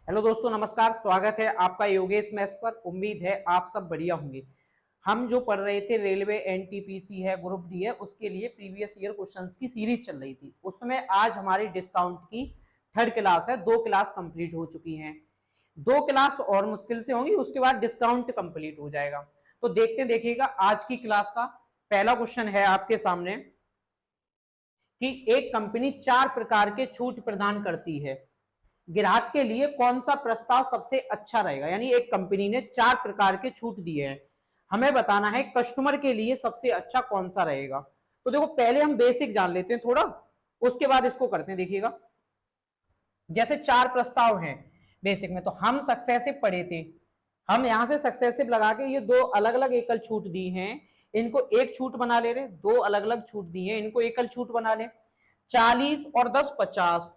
Hello दोस्तों, नमस्कार। स्वागत है आपका योगेश मैथ्स पर। उम्मीद है आप सब बढ़िया होंगे। हम जो पढ़ रहे थे रेलवे एनटीपीसी है, ग्रुप डी है, उसके लिए प्रीवियस ईयर क्वेश्चंस की सीरीज चल रही थी। उसमें आज हमारी डिस्काउंट की थर्ड क्लास है। 2 क्लास कंप्लीट हो चुकी हैं। 2 क्लास और मुश्किल से होंगी, उसके बाद डिस्काउंट कंप्लीट हो जाएगा। तो देखिएगा आज की क्लास का पहला क्वेश्चन है आपके सामने कि एक कंपनी 4 प्रकार के छूट प्रदान करती है, ग्राहक के लिए कौन सा प्रस्ताव सबसे अच्छा रहेगा। यानी एक कंपनी ने 4 प्रकार के छूट दिए हैं, हमें बताना है कस्टमर के लिए सबसे अच्छा कौन सा रहेगा। तो देखो, पहले हम बेसिक जान लेते हैं थोड़ा, उसके बाद इसको करते हैं। देखिएगा, जैसे 4 प्रस्ताव हैं बेसिक में, तो हम सक्सेसिव पढ़े थे। हम यहां से सक्सेसिव लगा के ये 2 अलग अलग एकल छूट दी हैं, इनको एक छूट बना ले रहे। 2 अलग अलग छूट दी हैं, इनको एकल छूट बना ले। 40 और 10 50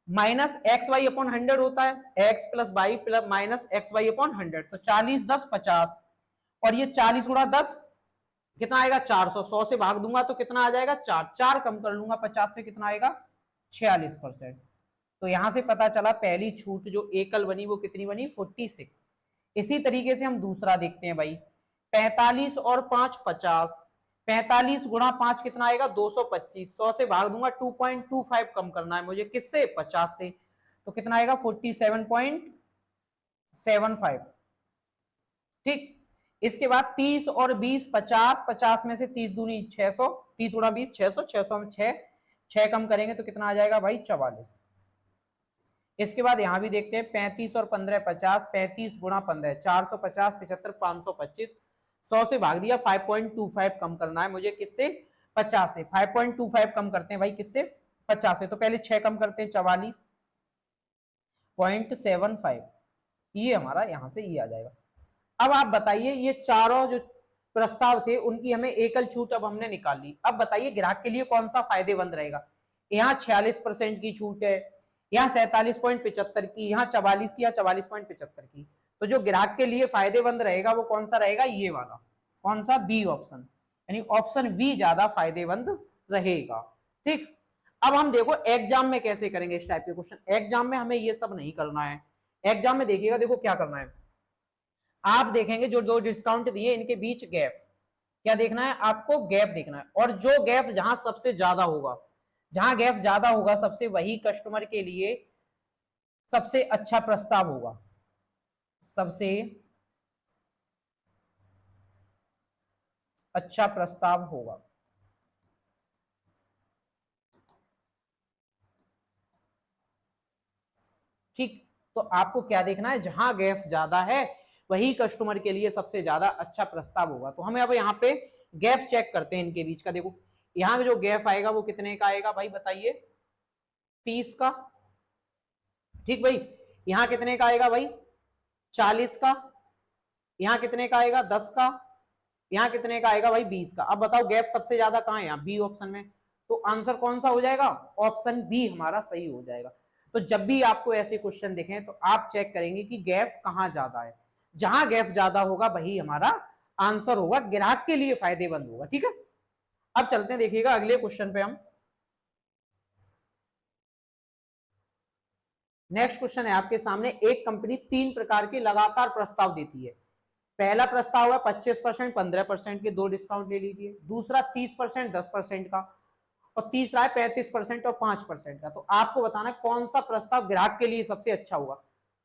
माइनस एक्स वाई अपॉन 100 होता है, X plus Y plus minus X Y upon 100। तो 40 10 50 और ये 40 गुणा 10 कितना आएगा 400। 100 से भाग दूंगा तो कितना आ जाएगा 4। 4 कम कर लूंगा 50 से, कितना आएगा 46%। तो यहां से पता चला पहली छूट जो एकल बनी वो कितनी बनी 46। इसी तरीके से हम दूसरा देखते हैं भाई। 45 और 5 50। 45 गुणा 5 कितना आएगा 225। 100 से भाग दूंगा 2.25 कम करना है मुझे, किससे 50 से। तो कितना आएगा 47.75। ठीक। इसके बाद 30 और 20 50। 50 में से 30 दूनी 600। 30 गुणा 20 600। 600 में 6 कम करेंगे तो कितना आ जाएगा भाई 44। इसके बाद यहां भी देखते हैं 35 और 15 50। 35 गुणा 15 450 75 525। 100 से भाग दिया 5.25 कम करना है मुझे, किससे 50 से। 5.25 कम करते हैं भाई किससे 50 से। तो पहले 6 कम करते हैं 44.75। ये हमारा यहां से ये आ जाएगा। अब आप बताइए, ये चारों जो प्रस्ताव थे उनकी हमें एकल छूट अब हमने निकाल ली। अब बताइए ग्राहक के लिए कौन सा फायदेमंद रहेगा। यहाँ 46% की छूट है, यहाँ 47.75 की, यहाँ 44 की, या 44.75 की। तो जो ग्राहक के लिए फायदेमंद रहेगा वो कौन सा रहेगा, ये वाला। कौन सा, बी ऑप्शन, यानी ऑप्शन बी ज्यादा फायदेमंद रहेगा। ठीक। अब हम देखो एग्जाम में कैसे करेंगे इस टाइप के क्वेश्चन। एग्जाम में हमें ये सब नहीं करना है। एग्जाम में देखिएगा, देखो क्या करना है। आप देखेंगे जो 2 डिस्काउंट दिए इनके बीच गैप, क्या देखना है आपको, गैप देखना है। और जो गैप जहां सबसे ज्यादा होगा, जहां गैप ज्यादा होगा सबसे, वही कस्टमर के लिए सबसे अच्छा प्रस्ताव होगा। सबसे अच्छा प्रस्ताव होगा। ठीक। तो आपको क्या देखना है, जहां गैप ज्यादा है वही कस्टमर के लिए सबसे ज्यादा अच्छा प्रस्ताव होगा। तो हमें अब यहाँ पे गैप चेक करते हैं इनके बीच का। देखो यहाँ जो गैप आएगा वो कितने का आएगा भाई बताइए, 30 का। ठीक भाई। यहां कितने का आएगा भाई 40 का। यहां कितने का आएगा 10 का। यहां कितने का आएगा भाई 20 का। अब बताओ गैप सबसे ज्यादा कहां है, यहाँ बी ऑप्शन में। तो आंसर कौन सा हो जाएगा, ऑप्शन बी हमारा सही हो जाएगा। तो जब भी आपको ऐसे क्वेश्चन दिखें तो आप चेक करेंगे कि गैप कहां ज्यादा है। जहां गैप ज्यादा होगा वही हमारा आंसर होगा, ग्राहक के लिए फायदेमंद होगा। ठीक है। अब चलते हैं, देखिएगा अगले क्वेश्चन पे हम। नेक्स्ट क्वेश्चन है आपके सामने। एक कंपनी 3 प्रकार के लगातार प्रस्ताव देती है। पहला प्रस्ताव है 25% 15% के 2 डिस्काउंट ले लीजिए। दूसरा 30% 10% का। और तीसरा है 35% और 5% का। तो आपको बताना है कौन सा प्रस्ताव ग्राहक के लिए सबसे अच्छा होगा।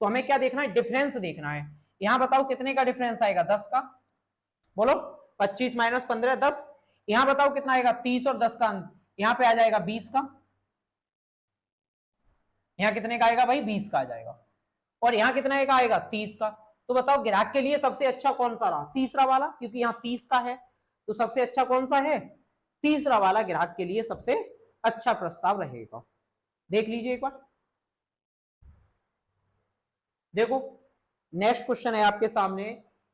तो हमें क्या देखना है, डिफरेंस देखना है। यहां बताओ कितने का डिफरेंस आएगा 10 का, बोलो 25 माइनस 15 10। यहां बताओ कितना आएगा 30 और 10 का, यहां पे आ जाएगा 20 का। यहाँ कितने का आएगा भाई 20 का आ जाएगा। और यहाँ कितने का आएगा 30 का। तो बताओ ग्राहक के लिए सबसे अच्छा कौन सा रहा, तीसरा वाला, क्योंकि यहाँ 30 का है। तो सबसे अच्छा कौन सा है, तीसरा वाला ग्राहक के लिए सबसे अच्छा प्रस्ताव रहेगा। देख लीजिए एक बार। देखो नेक्स्ट क्वेश्चन है आपके सामने।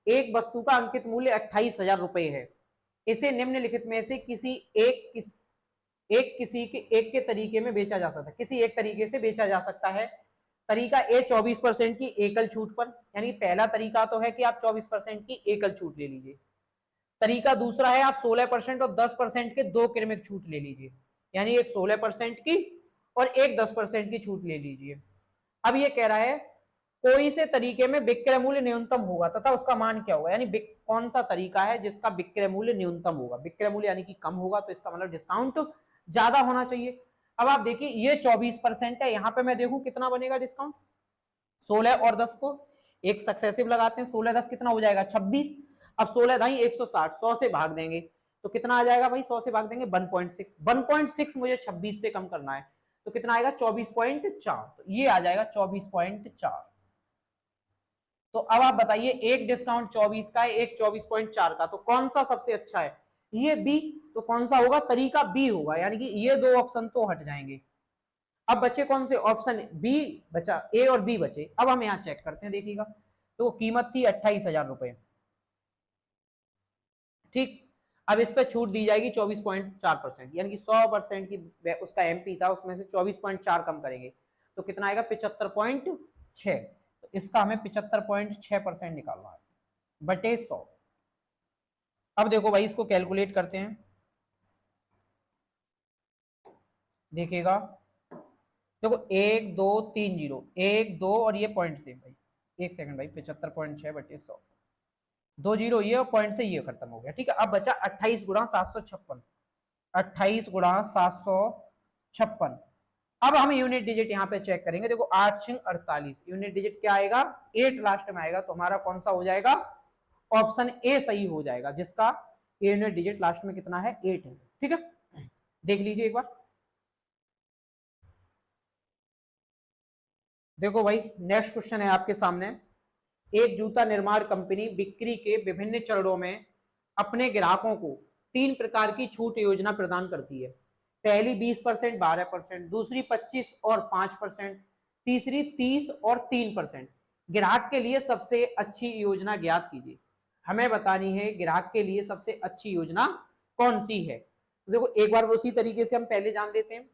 एक वस्तु का अंकित मूल्य 28,000 रुपए है। इसे निम्नलिखित में से एक के तरीके में बेचा जा सकता है, किसी एक तरीके से बेचा जा सकता है। तरीका ए 24% की एकल छूट पर, यानी पहला तरीका तो है कि आप 24% की एकल छूट ले लीजिए। तरीका दूसरा है आप 16% और 10% के 2 क्रमिक छूट ले लीजिए, यानी एक 16% की और एक 10% की छूट ले लीजिए। अब ये कह रहा है कोई से तरीके में विक्रय मूल्य न्यूनतम होगा तथा उसका मान क्या होगा, यानी कौन सा तरीका है जिसका विक्रय मूल्य न्यूनतम होगा, विक्रय मूल्य यानी कि कम होगा, तो इसका मतलब डिस्काउंट ज्यादा होना चाहिए। अब आप देखिए ये 24% है, यहाँ पे मैं देखूं कितना बनेगा डिस्काउंट, 16 और 10 को एक सक्सेसिव लगाते हैं, 16 10 कितना हो जाएगा 26। अब 16 ढाई 160, 100 से भाग देंगे तो कितना आ जाएगा भाई, 100 से भाग देंगे 1.6, 1.6 मुझे 26 से कम करना है तो कितना आएगा 24.4, तो ये आ जाएगा 24.4। तो अब आप बताइए एक डिस्काउंट 24 का है, एक 24.4 का, तो कौन सा सबसे अच्छा है, ये बी। तो कौन सा होगा, तरीका बी होगा, यानी कि ये दो ऑप्शन तो हट जाएंगे। अब बचे कौन से, ऑप्शन बी बचा, ए और बी बचे। अब हम यहाँ चेक करते हैं, देखिएगा तो कीमत थी 28,000 रुपए, ठीक। अब इस पे छूट दी जाएगी 24.4%, यानी कि 100% की उसका एमपी था, उसमें से 24.4 कम करेंगे तो कितना आएगा 75.6, तो इसका हमें 75.6% निकालना है बटे 100। अब देखो भाई इसको कैलकुलेट करते हैं, देखिएगा देखो 1 2 3 0, 1 2 और ये पॉइंट से भाई, एक सेकंड भाई, 75.6 बटे 100, 2 जीरो ये और पॉइंट से ये खत्म हो गया, ठीक है। अब बचा 28 गुणा 756, 28 गुणा 756। अब हम यूनिट डिजिट यहाँ पे चेक करेंगे, देखो 8 6 48, यूनिट डिजिट क्या आएगा 8 लास्ट में आएगा, तो हमारा कौन सा हो जाएगा, ऑप्शन ए सही हो जाएगा, जिसका यूनिट डिजिट लास्ट में कितना है 8 है, ठीक है। देख लीजिए एक बार, देखो भाई नेक्स्ट क्वेश्चन है आपके सामने। एक जूता निर्माण कंपनी बिक्री के विभिन्न चरणों में अपने ग्राहकों को 3 प्रकार की छूट योजना प्रदान करती है। पहली 20%, 12%, दूसरी 25 और 5%, तीसरी 30 और 3%। ग्राहक के लिए सबसे अच्छी योजना ज्ञात कीजिए। हमें बतानी है ग्राहक के लिए सबसे अच्छी योजना कौन सी है। तो देखो एक बार उसी तरीके से हम पहले जान लेते हैं।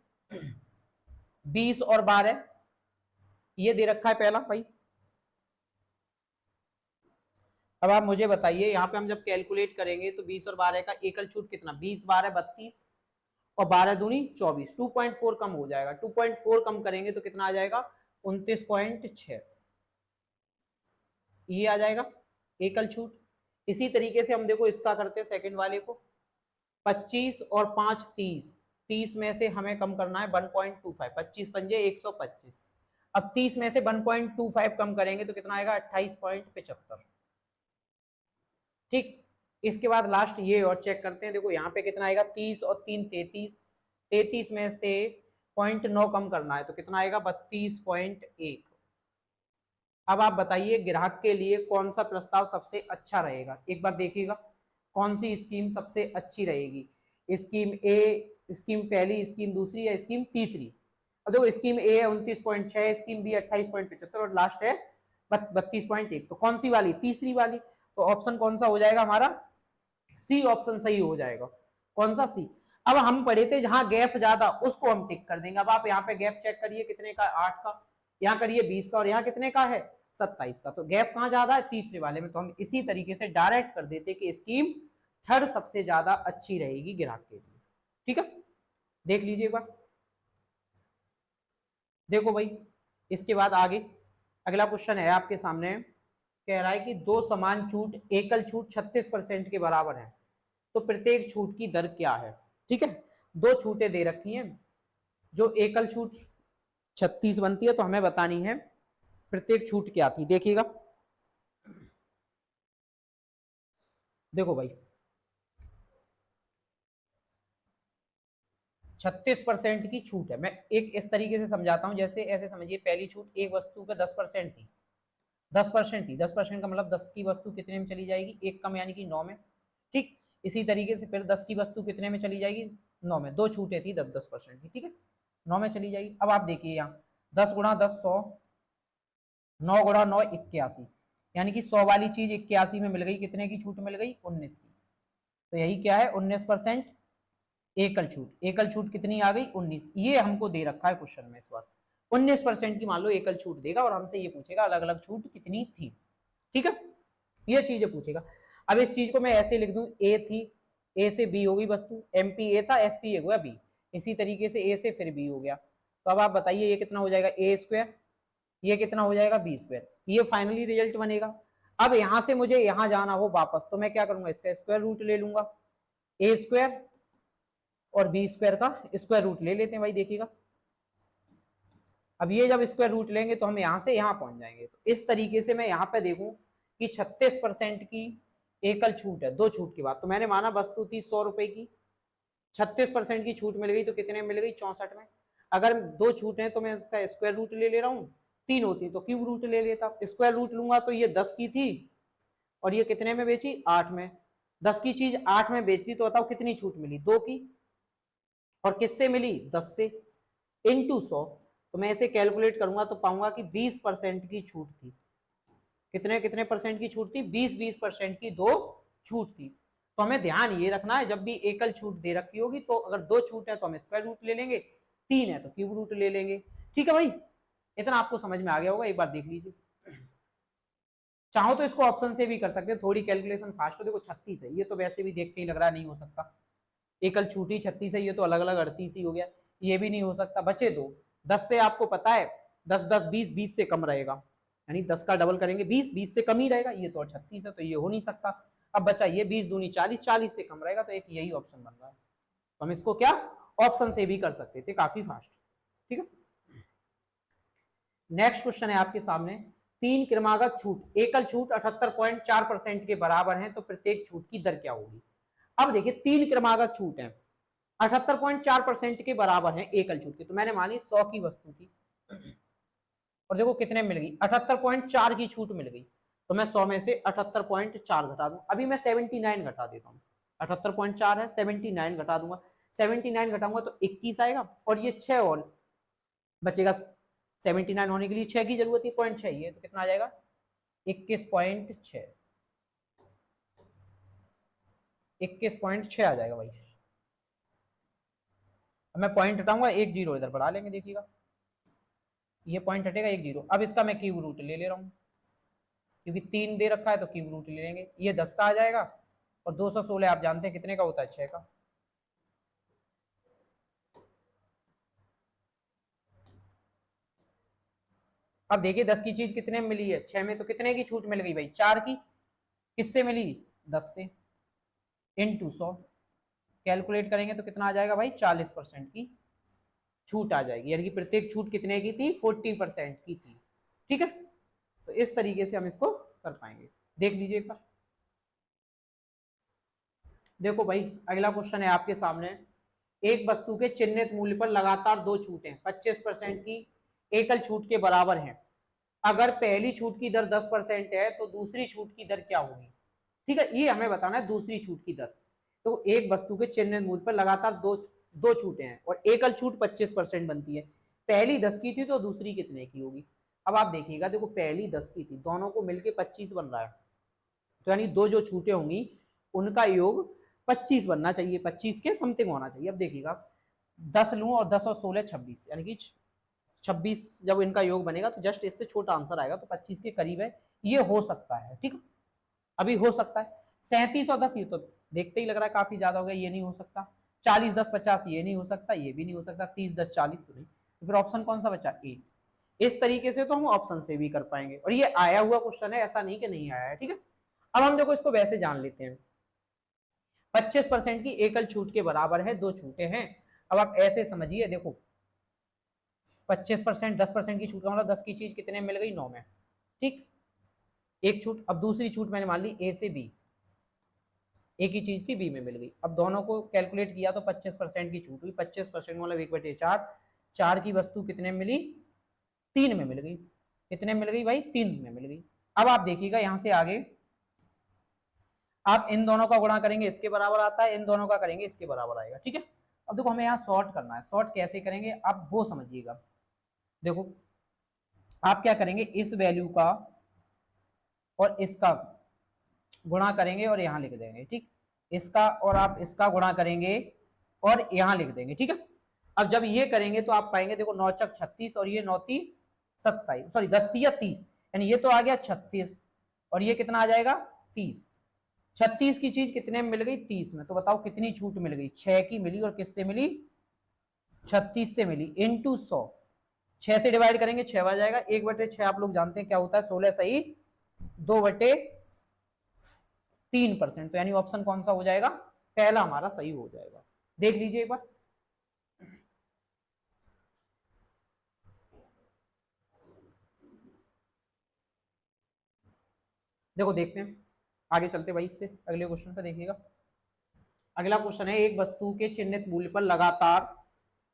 20 और 12 ये दे रखा है पहला भाई। अब आप मुझे बताइए यहाँ पे हम जब कैलकुलेट करेंगे तो 20 और 12 का एकल छूट कितना, 20 12 32 और 12 दूनी 24, 2.4 कम हो जाएगा, 2.4 कम करेंगे तो कितना आ जाएगा 29.6, ये आ जाएगा एकल छूट। इसी तरीके से हम देखो इसका करते हैं सेकंड वाले को, 25 और 5 30, 30 में से हमें कम करना है 1.25, 25 पंजे 125, अब 30 में से 1.25 कम करेंगे तो कितना आएगा 28.75, ठीक। इसके बाद लास्ट ये और चेक करते हैं, देखो यहाँ पे कितना आएगा 30 और 3 33, 33 में से 0.9 कम करना है तो कितना आएगा 32.1। अब आप बताइए ग्राहक के लिए कौन सा प्रस्ताव सबसे अच्छा रहेगा, एक बार देखिएगा कौन सी स्कीम सबसे अच्छी रहेगी, स्कीम ए, स्कीम पहली, स्कीम दूसरी या स्कीम तीसरी। अब देखो स्कीम ए है 29.6, स्कीम बी 28.75 और लास्ट है 32.1, तो कौन सी वाली, तीसरी वाली। तो ऑप्शन कौन सा हो जाएगा हमारा, सी ऑप्शन सही हो जाएगा। कौन सा, सी। अब हम पढ़े थे जहां गैप ज्यादा उसको हम टिक कर देंगे। अब आप यहाँ पे गैप चेक करिए कितने का, 8 का, यहाँ करिए 20 का और यहाँ कितने का है 27 का, तो गैप कहाँ ज्यादा है, तीसरे वाले में। तो हम इसी तरीके से डायरेक्ट कर देते कि स्कीम थर्ड सबसे ज्यादा अच्छी रहेगी ग्राहक के लिए, ठीक है। देख लीजिए एक बार, देखो भाई इसके बाद आगे अगला क्वेश्चन है आपके सामने, कह रहा है कि दो समान छूट एकल छूट 36% के बराबर है, तो प्रत्येक छूट की दर क्या है, ठीक है। दो छूटें दे रखी हैं, जो एकल छूट 36 बनती है, तो हमें बतानी है प्रत्येक छूट क्या थी। देखिएगा देखो भाई 36% की छूट है, मैं एक इस तरीके से समझाता हूं, जैसे ऐसे समझिए पहली छूट एक वस्तु पे 10% थी, 10% थी, 10% का मतलब 10 की वस्तु कितने में चली जाएगी, एक कम यानी कि 9 में, ठीक। इसी तरीके से फिर 10 की वस्तु कितने में चली जाएगी, 9 में, दो छूटें थी 10% की, ठीक है, 9 में चली जाएगी। अब आप देखिए यहाँ 10 गुणा 10 100, 9 गुणा 9 81, यानी कि 100 वाली चीज 81 में मिल गई, कितने की छूट मिल गई 19 की, तो यही क्या है 19% एकल छूट। एकल छूट कितनी आ गई 19, ये हमको दे रखा है क्वेश्चन में इस बार 19% की मान लो एकल छूट देगा और हमसे ये पूछेगा अलग अलग छूट कितनी थी, ठीक है, ये चीजें पूछेगा। अब इस चीज को मैं ऐसे लिख दूं, ए थी, ए से बी हो गई वस्तु, एमपी ए था, एसपी ए हुआ बी, इसी तरीके से ए से फिर बी हो गया। तो अब आप बताइए ये कितना हो जाएगा, ए स्क्वायर ये कितना हो जाएगा बी स्क्वायर, ये फाइनली रिजल्ट बनेगा। अब यहां से मुझे यहां जाना हो वापस, तो मैं क्या करूंगा, इसका स्क्वायर रूट ले लूंगा, ए स्क्वायर और बी स्क्वायर का स्क्वायर रूट ले लेते हैं भाई, देखिएगा। अब ये जब स्क्वायर रूट लेंगे तो हम यहां से यहां पहुंच जाएंगे। तो इस तरीके से मैं यहां पे देखूं कि 36% की एकल छूट है, दो छूट की बात, तो मैंने माना वस्तु थी 100 रुपए की, 36% की छूट मिल गई तो कितने मिल गई 64 में। अगर दो छूट है तो मैं इसका स्क्वायर रूट ले ले रहा हूँ, तीन होती तो क्यूब रूट ले लेता। स्क्वायर रूट लूंगा तो ये 10 की थी और ये कितने में बेची 8 में, 10 की चीज 8 में बेच दी तो बताओ कितनी छूट मिली, 2 की। और किससे मिली 10 से, इंटू 100। तो मैं इसे कैलकुलेट करूंगा तो पाऊंगा कि 20% की छूट थी। कितने कितने परसेंट की छूट थी, 20% की दो छूट थी। तो हमें ध्यान ये रखना है, जब भी एकल छूट दे रखी होगी तो अगर दो छूट है तो हम स्क्वायर रूट ले लेंगे, तीन है तो क्यूब रूट ले लेंगे। ठीक है भाई, इतना आपको समझ में आ गया होगा, एक बार देख लीजिए। चाहो तो इसको ऑप्शन से भी कर सकते हैं, थोड़ी कैलकुलेशन फास्ट हो। देखो 36 है, ये तो वैसे भी देख के ही लग रहा नहीं हो सकता, एकल छूटी 36 है, ये तो अलग अलग 38 ही हो गया, ये भी नहीं हो सकता। बचे दो, 10 से आपको पता है 10 10 20 20 से कम रहेगा, यानी 10 का डबल करेंगे 20 20 से कम ही रहेगा, ये तो 36 है तो ये हो नहीं सकता। अब बचा ये 20 दूनी 40, 40 से कम रहेगा, तो एक यही ऑप्शन बन रहा है। तो हम इसको क्या ऑप्शन से भी कर सकते थे, काफी फास्ट। ठीक है, नेक्स्ट क्वेश्चन है आपके सामने, तीन क्रमागत छूट, एकल छूट 78.4% के बराबर है तो प्रत्येक छूट की दर क्या होगी। अब देखिए तीन क्रमागत छूट है, 78.4% के बराबर है एकल छूट की, तो मैंने मानी 100 की वस्तु थी और देखो कितने मिल गई 78.4 की छूट मिल गई, तो मैं 100 में से 78.4 घटा दूं। अभी मैं 79 घटा देता हूँ, 78.4 है 79 घटा दूंगा, 79 घटाऊंगा तो 21 आएगा और ये 6 और बचेगा। 79 होने के लिए 6 की जरूरत है, 0.6 ये तो कितना आ जाएगा 21.6, 21.6 आ जाएगा भाई। अब मैं पॉइंट हटाऊंगा, एक जीरो इधर बढ़ा लेंगे, देखिएगा ये पॉइंट हटेगा, एक जीरो। अब इसका मैं क्यूब रूट ले ले रहा हूँ, क्योंकि तीन दे रखा है तो क्यूब रूट ले लेंगे, ये 10 का आ जाएगा और 216 आप जानते हैं कितने का होता है 6 का। अब देखिए 10 की चीज कितने में मिली है, 6 में, तो कितने की छूट मिल गई भाई 4 की। किससे मिली 10 से, इंटू 100, कैलकुलेट करेंगे तो कितना आ जाएगा भाई 40% की छूट आ जाएगी, यानी कि प्रत्येक छूट कितने की थी 40% की थी। ठीक है, तो इस तरीके से हम इसको कर पाएंगे, देख लीजिए एक बार। देखो भाई अगला क्वेश्चन है आपके सामने, एक वस्तु के चिन्हित मूल्य पर लगातार दो छूटें 25% की एकल छूट के बराबर हैं, अगर पहली छूट की दर 10% है तो दूसरी छूट की दर क्या होगी। ठीक है, ये हमें बताना है दूसरी छूट की दर। तो एक वस्तु के चिन्हित मूल्य पर लगातार दो दो छूटें हैं और एकल छूट 25% बनती है, पहली 10 की थी तो दूसरी कितने की होगी। अब आप देखिएगा, देखो पहली 10 की थी, दोनों को मिलके 25 बन रहा है, तो यानी दो जो छूटें होंगी उनका योग 25 बनना चाहिए, 25 के समथिंग होना चाहिए। अब देखिएगा 10 लूं और 10 और 16 26, यानी कि 26 जब इनका योग बनेगा तो जस्ट इससे छोटा आंसर आएगा, तो 25 के करीब है, ये हो सकता है। ठीक है, अभी हो सकता है। 37 और 10 ये तो देखते ही लग रहा है काफी ज्यादा हो गया, ये नहीं हो सकता। 40 10 50 ये नहीं हो सकता, ये भी नहीं हो सकता। 30 10 40 तो नहीं, तो फिर ऑप्शन कौन सा बचा ए। इस तरीके से तो हम ऑप्शन से भी कर पाएंगे, और ये आया हुआ क्वेश्चन है, ऐसा नहीं कि नहीं आया है। ठीक है, अब हम देखो इसको वैसे जान लेते हैं, 25% की एकल छूट के बराबर है, दो छूटे हैं। अब आप ऐसे समझिए, देखो 25% 10% की छूट का मतलब 10 की चीज कितने मिल गई 9 में। ठीक, एक छूट। अब दूसरी छूट मैंने मान ली ए से बी, एक ही चीज थी बी में मिल गई। अब दोनों को कैलकुलेट किया तो 25% की छूट हुई, 25% मतलब 1/4, 4 की वस्तु कितने मिली 3 में मिल गई। कितने मिल गई भाई 3 में मिल गई। अब आप देखिएगा यहां से आगे, आप इन दोनों का गुणा करेंगे इसके बराबर आता है, इन दोनों का करेंगे इसके बराबर आएगा। ठीक है, अब देखो हमें यहाँ सॉर्ट करना है, सॉर्ट कैसे करेंगे आप वो समझिएगा। देखो आप क्या करेंगे, इस वैल्यू का और इसका गुणा करेंगे और यहाँ लिख देंगे। ठीक, इसका और आप इसका गुणा करेंगे और यहाँ लिख देंगे। ठीक है, अब जब ये करेंगे तो आप पाएंगे, देखो 9 चक 36 और ये 9 ती 27, सॉरी 10 तिया 30, यानी ये तो आ गया 36 और ये कितना आ जाएगा 30। 36 की चीज कितने में मिल गई 30 में, तो बताओ कितनी छूट मिल गई 6 की मिली, और किससे मिली 36 से मिली, इंटू 100। 6 से डिवाइड करेंगे 6 बार जाएगा, 1/6 आप लोग जानते हैं क्या होता है, 16 सही 2/3%। तो यानी ऑप्शन कौन सा हो जाएगा, पहला हमारा सही हो जाएगा। देख लीजिए एक बार। देखो देखते हैं, आगे चलते भाई इससे अगले क्वेश्चन पे देखिएगा। अगला क्वेश्चन है, एक वस्तु के चिन्हित मूल्य पर लगातार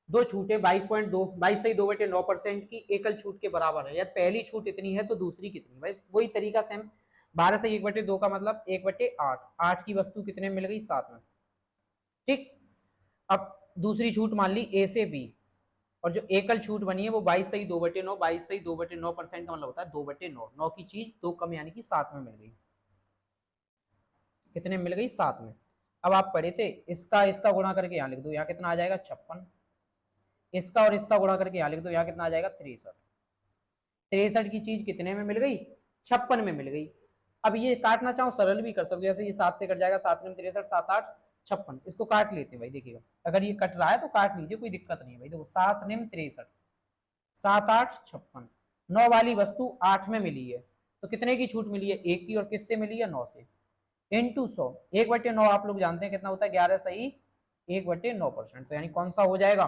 दो छूटें 22.9% की एकल छूट के बराबर है, या पहली छूट इतनी है तो दूसरी कितनी। भाई वही तरीका सेम, 12 से 1/2 का मतलब 1/8, 8 की वस्तु कितने मिल गई, 7 में। ठीक, अब दूसरी छूट मान ली ए से बी, और जो एकल छूट बनी है वो 22 सही 2/9, 22 सही 2/9% का मतलब होता है 2/9, 9 की चीज 2 कम यानी कि 7 में मिल गई। कितने मिल गई, 7 में। अब आप पढ़े थे, इसका इसका गुणा करके यहाँ लिख दो, यहाँ कितना आ जाएगा 56, इसका और इसका गुणा करके यहाँ लिख दो, यहाँ कितना आ जाएगा 63। 63 की चीज कितने में मिल गई, 56 में मिल गई। अब ये काटना चाहो सरल भी कर सकते हो, जैसे ये 7 से कट जाएगा, 7 में 63, 7 8 56, इसको काट लेते हैं भाई। देखिएगा अगर ये कट रहा है तो काट लीजिए, कोई दिक्कत नहीं है भाई। देखो 7 निम 63, 7 8 56, 9 वाली वस्तु 8 में मिली है, तो कितने की छूट मिली है, 1 की, और किससे मिली है, 9 से। इंटू 100, 1/9 आप लोग जानते हैं कितना होता है, 11 सही 1/9%। तो यानी कौन सा हो जाएगा,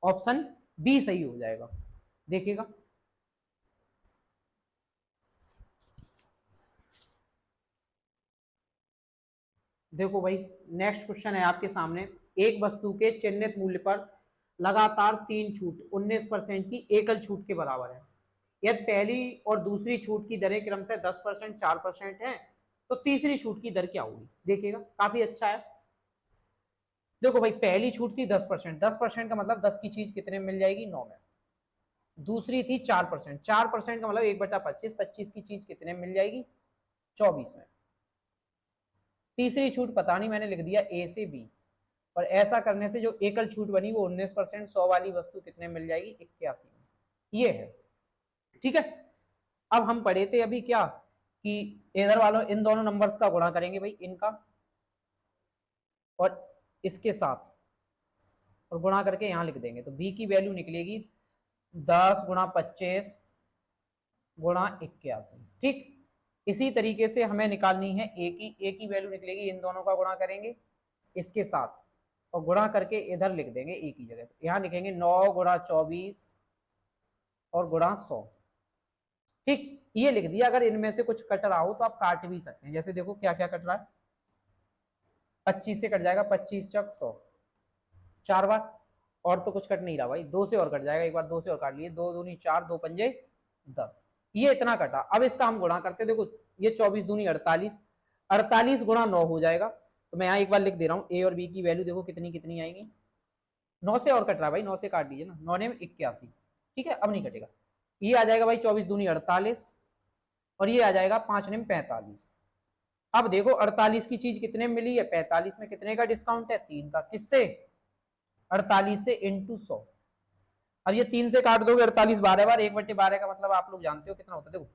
ऑप्शन बी सही हो जाएगा। देखिएगा देखो भाई, नेक्स्ट क्वेश्चन है आपके सामने, एक वस्तु के चिन्हित मूल्य पर लगातार 3 छूट 19% की एकल छूट के बराबर है। यदि पहली और दूसरी छूट की दरें क्रम से 10%, 4% है, तो तीसरी छूट की दर क्या होगी। देखिएगा काफी अच्छा है। देखो भाई, पहली छूट थी 10%, 10% का मतलब 10 की चीज कितने में मिल जाएगी, 9 में। दूसरी थी 4%, 4% का मतलब 1/25, 25 की चीज कितने में मिल जाएगी, 24 में। तीसरी छूट पता नहीं, मैंने लिख दिया ए से बी, और ऐसा करने से जो एकल छूट बनी वो 19%, 100 वाली वस्तु कितने मिल जाएगी, 81 में। ये है, ठीक है। अब हम पढ़े थे अभी क्या, कि इधर वालों इन दोनों नंबर्स का गुणा करेंगे भाई, इनका और इसके साथ, और गुणा करके यहां लिख देंगे, तो बी की वैल्यू निकलेगी 10 गुणा 25 गुणा 81। ठीक, इसी तरीके से हमें निकालनी है ए की वैल्यू निकलेगी, इन दोनों का गुणा करेंगे इसके साथ, और गुणा करके इधर लिख देंगे ए की जगह। तो यहाँ लिखेंगे 9 गुणा 24 और गुणा 100। ठीक, ये लिख दिया। अगर इनमें से कुछ कट रहा हो तो आप काट भी सकते हैं, जैसे देखो क्या क्या कट रहा है, 25 से कट जाएगा, 25 चक 100, 4 बार, और तो कुछ कट नहीं रहा भाई। 2 से और कट जाएगा, एक बार 2 से और काट लिए, 2 दूनी 4, 2 पंजे 10, ये इतना कटा। अब इसका हम गुणा करते, देखो ये 24 दूनी 48, 48 गुणा 9 हो जाएगा। तो मैं यहाँ एक बार लिख दे रहा हूँ, ए और बी की वैल्यू देखो कितनी कितनी आएंगी। 9 से और कट रहा है भाई, 9 से काट लीजिए ना, 9 ने 81। ठीक है, अब नहीं कटेगा। ये आ जाएगा भाई 24 दूनी 48, और ये आ जाएगा 5 ने 45। अब देखो 48 की चीज कितने में मिली है, 45 में कितने का डिस्काउंट है, 3 का। किससे, 48 से इंटू 100। अब ये 3 से काट दोगे 48 12 बार, 1/12 का मतलब आप लोग जानते हो कितना होता है। देखो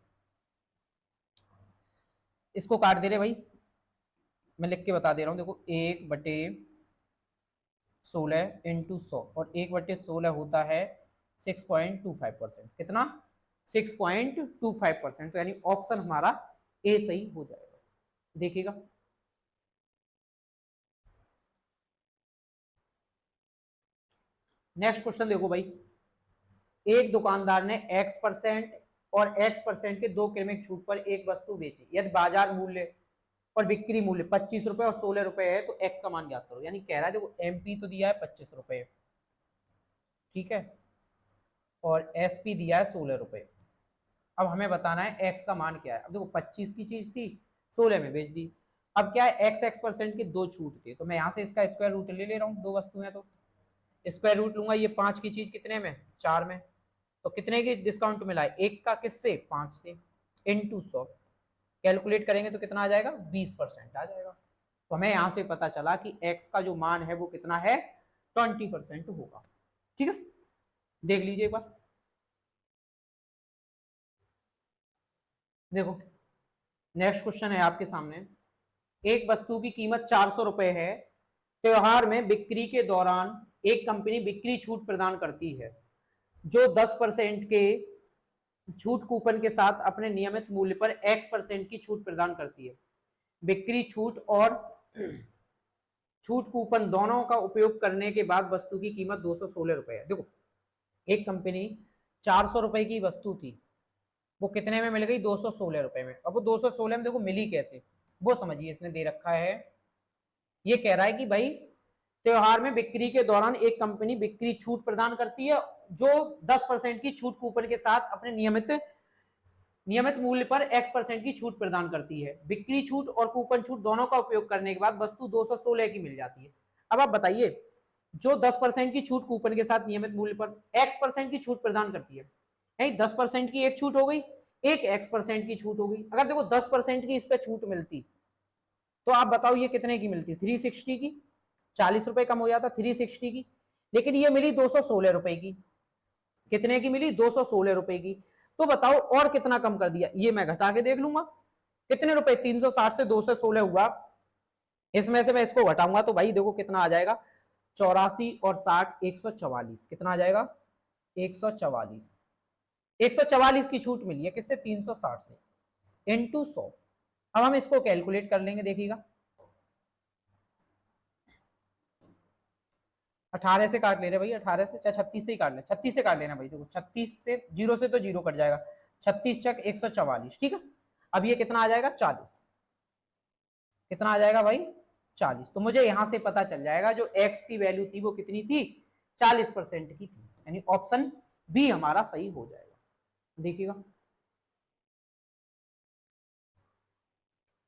इसको काट दे रहे भाई, मैं लिख के बता दे रहा हूं। देखो 1/16 इंटू 100, और 1/16 होता है 6.25%। कितना, 6.25%। तो यानी ऑप्शन हमारा ए सही हो जाएगा। देखिएगा नेक्स्ट क्वेश्चन, देखो भाई, एक दुकानदार ने x% और x% के 2 क्रमिक छूट पर एक वस्तु बेची। यदि बाजार मूल्य और बिक्री मूल्य 25 रुपए और 16 रुपए है, तो x का मान ज्ञात करो। यानी कह रहा है देखो, MP तो दिया है 25 रुपए, ठीक है, और SP दिया है 16 रुपए। अब हमें बताना है x का मान क्या है। अब देखो 25 की चीज थी, 16 में बेच दी। अब क्या है, x% के 2 छूट थे, तो मैं यहाँ से इसका स्क्वायर रूट ले रहा हूँ, 2 वस्तु है तो स्क्वायर रूट लूंगा। ये 5 की चीज कितने में, 4 में, तो कितने की डिस्काउंट मिला है, 1 का, किससे, 5 से, इंटू 100। कैलकुलेट करेंगे तो कितना आ जाएगा, 20% आ जाएगा। तो हमें यहां से पता चला कि x का जो मान है वो कितना है, 20% होगा। ठीक है, देख लीजिए एक बार। देखो नेक्स्ट क्वेश्चन है आपके सामने, एक वस्तु की कीमत 400 रुपए है। त्योहार में बिक्री के दौरान एक कंपनी बिक्री छूट प्रदान करती है। जो 10% के छूट कूपन के साथ अपने नियमित मूल्य पर X% की छूट प्रदान करती है। बिक्री छूट और छूट कूपन दोनों का उपयोग करने के बाद वस्तु की कीमत 216 रुपए है। देखो, एक कंपनी 400 रुपए की वस्तु थी, वो कितने में मिल गई? 216 रुपए में। अब वो 216 में देखो मिली कैसे, वो समझिए। इसने दे रखा है, ये कह रहा है कि भाई त्योहार में बिक्री के दौरान एक कंपनी बिक्री छूट प्रदान करती है जो 10% की छूट कूपन के साथ अपने नियमित मूल्य पर X% की छूट प्रदान करती है। बिक्री छूट और कूपन छूट दोनों का उपयोग करने के बाद वस्तु 216 की मिल जाती है। अब आप बताइए, जो 10% की छूट कूपन के साथ नियमित मूल्य पर X% की छूट प्रदान करती है, 10% की एक छूट हो गई, एक X% की छूट हो गई। अगर देखो 10% की इस पे छूट मिलती तो आप बताओ ये कितने की मिलती? 360 की, 40 रुपए कम हो जाता 360 की। लेकिन ये मिली 216 रुपए की। कितने की मिली? 216 रुपए की। तो बताओ और कितना कम कर दिया? ये मैं घटा के देख लूंगा कितने रुपए। 360 से 216 हुआ, इसमें से मैं इसको घटाऊंगा तो भाई देखो कितना आ जाएगा, 84 और 60 144। कितना आ जाएगा? 144। 144 की छूट मिली है किससे? 360 से, इंटू 100। अब हम इसको कैलकुलेट कर लेंगे, देखिएगा। 18 से काट ले रहे भाई, 18 से, चाहे 36 से ही काट ले, 36 से काट लेना भाई। देखो 36 से, जीरो से तो जीरो कट जाएगा, 36 चक 144, ठीक है। अब ये कितना आ जाएगा? 40। कितना आ जाएगा भाई? 40। तो मुझे यहां से पता चल जाएगा जो x की वैल्यू थी वो कितनी थी? 40% की थी। यानी ऑप्शन बी हमारा सही हो जाएगा। देखिएगा,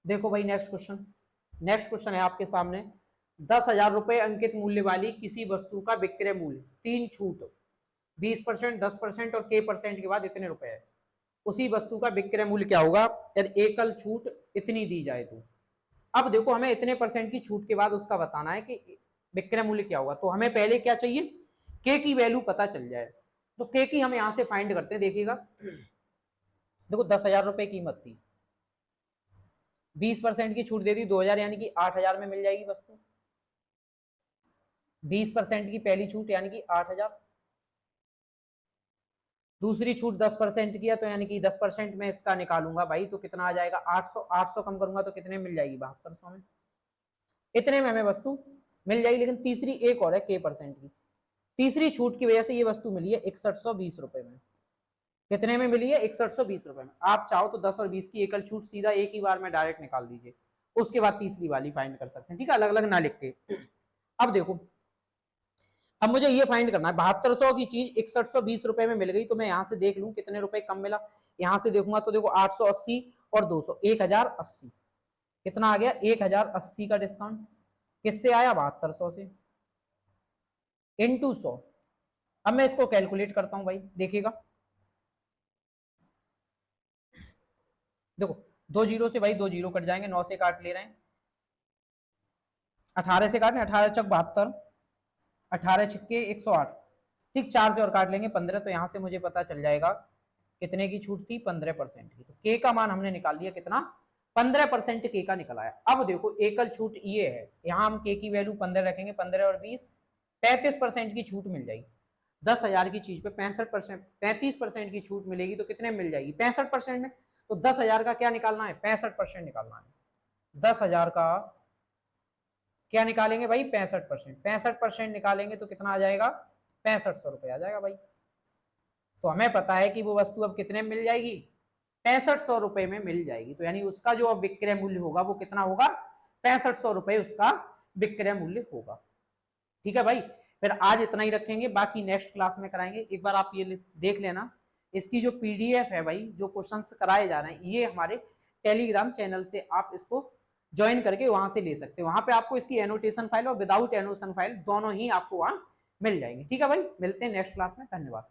देखो भाई नेक्स्ट क्वेश्चन। नेक्स्ट क्वेश्चन है आपके सामने। 10,000 रुपए अंकित मूल्य वाली किसी वस्तु का विक्रय मूल्य, 3 छूट, 20%, 10% और K% के बाद इतने रुपए है। उसी वस्तु का विक्रय मूल्य क्या होगा यदि एकल छूट इतनी दी जाए तो? अब देखो, हमें इतने परसेंट की छूट के बाद उसका बताना है कि विक्रय मूल्य क्या होगा। तो हमें पहले क्या चाहिए? के की वैल्यू पता चल जाए। तो के की हम यहां से फाइंड करते हैं। देखिएगा, देखो 10,000 रुपए कीमत थी, 20% की छूट दे दी 2,000, यानी कि 8,000 में मिल जाएगी वस्तु। 20% की पहली छूट यानी कि 8,000। दूसरी छूट 10% की है तो यानी कि 10% में इसका निकालूंगा भाई तो कितना आ जाएगा? 800। 800 कम करूंगा तो कितने मिल जाएगी? 7200 में। इतने में हमें वस्तु मिल जाएगी। लेकिन तीसरी एक और है K% की। तीसरी छूट की वजह से ये वस्तु मिली है 6120 रुपए में। कितने में मिली है? 6120 रुपए में। आप चाहो तो 10 और 20 की एकल छूट सीधा एक ही बार में डायरेक्ट निकाल दीजिए, उसके बाद तीसरी वाली फाइंड कर सकते हैं, ठीक है, अलग अलग ना लिख के। अब देखो, अब मुझे ये फाइंड करना है, 7200 की चीज 6120 रुपए में मिल गई तो मैं यहां से देख लूं कितने रुपए कम मिला। यहां से देखूंगा तो देखो 880 और 200, 1080। कितना आ गया? 1080 का डिस्काउंट किससे आया? 7200 से, इंटू 100। अब मैं इसको कैलकुलेट करता हूं भाई, देखिएगा। देखो, 2 जीरो से भाई 2 जीरो कट जाएंगे, 9 से काट ले रहे हैं, 18 से काट रहे हैं, 18 चक 72, 18 छिक्के 108, ठीक। 4 से और काट लेंगे 15, तो यहां से मुझे पता चल जाएगा कितने की छूट थी? 15% की। तो के का मान हमने निकाल लिया, कितना? 15% के का निकला है। अब देखो एकल छूट ये है, यहां हम के की वैल्यू 15 रखेंगे, 15 और 20, 35% की छूट मिल जाएगी। 10,000 की चीज पे 65%, 35% की छूट मिलेगी तो कितने मिल जाएगी? 65% में। तो 10,000 का क्या निकालना है? 65% निकालना है। 10,000 का क्या निकालेंगे भाई? 65%। 65% निकालेंगे तो कितना आ जाएगा? 6500 रुपए आ जाएगा भाई। तो हमें पता है कि वो वस्तु अब कितने में मिल जाएगी? 6500 रुपए में मिल जाएगी। तो यानी उसका जो अब विक्रय मूल्य होगा वो कितना होगा? 6500 रुपए उसका विक्रय मूल्य होगा। ठीक है भाई, फिर आज इतना ही रखेंगे, बाकी नेक्स्ट क्लास में कराएंगे। एक बार आप ये देख लेना, इसकी जो पीडीएफ है भाई, जो क्वेश्चंस कराए जा रहे हैं, ये हमारे टेलीग्राम चैनल से आप इसको ज्वाइन करके वहां से ले सकते हैं। वहां पे आपको इसकी एनोटेशन फाइल और विदाउट एनोटेशन फाइल दोनों ही आपको वहां मिल जाएंगे। ठीक है भाई, मिलते हैं नेक्स्ट क्लास में। धन्यवाद।